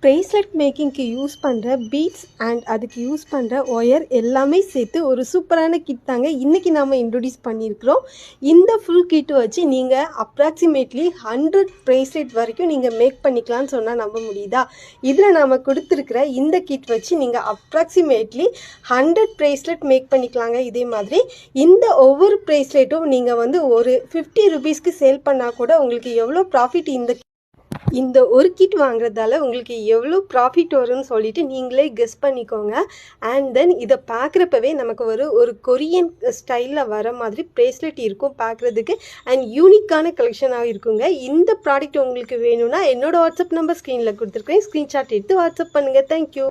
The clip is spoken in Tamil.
பிரேஸ்லெட் மேக்கிங்க்கு யூஸ் பண்ணுற பீட்ஸ் அண்ட் அதுக்கு யூஸ் பண்ணுற ஒயர் எல்லாமே சேர்த்து ஒரு சூப்பரான கிட் தாங்க இன்றைக்கி நாம் இன்ட்ரொடியூஸ் பண்ணியிருக்கிறோம். இந்த ஃபுல் கிட் வச்சு நீங்கள் அப்ராக்சிமேட்லி 100 பிரேஸ்லெட் வரைக்கும் நீங்கள் மேக் பண்ணிக்கலான்னு சொன்னால் நம்ப முடியுதா? இதில் நாம் கொடுத்துருக்கிற இந்த கிட் வச்சு நீங்கள் அப்ராக்சிமேட்லி 100 பிரேஸ்லெட் மேக் பண்ணிக்கலாங்க. இதே மாதிரி இந்த ஒவ்வொரு பிரேஸ்லெட்டும் நீங்கள் ஒரு 50 ருபீஸ்க்கு சேல் பண்ணால் கூட உங்களுக்கு எவ்வளோ ப்ராஃபிட் இந்த ஒரு கிட் வாங்குறதால உங்களுக்கு எவ்வளோ ப்ராஃபிட் வரும்னு சொல்லிட்டு நீங்களே கெஸ் பண்ணிக்கோங்க. அண்ட் தென் இதை பார்க்குறப்பவே நமக்கு ஒரு கொரியன் ஸ்டைலில் வர மாதிரி ப்ரேஸ்லெட் இருக்கும் பார்க்குறதுக்கு. அண்ட் யூனிக்கான கலெக்ஷனாக இருக்குங்க. இந்த ப்ராடக்ட் உங்களுக்கு வேணும்னா என்னோடய வாட்ஸ்அப் நம்பர் ஸ்க்ரீனில் கொடுத்துருக்கேன். ஸ்க்ரீன்ஷாட் எடுத்து வாட்ஸ்அப் பண்ணுங்கள். தேங்க்யூ.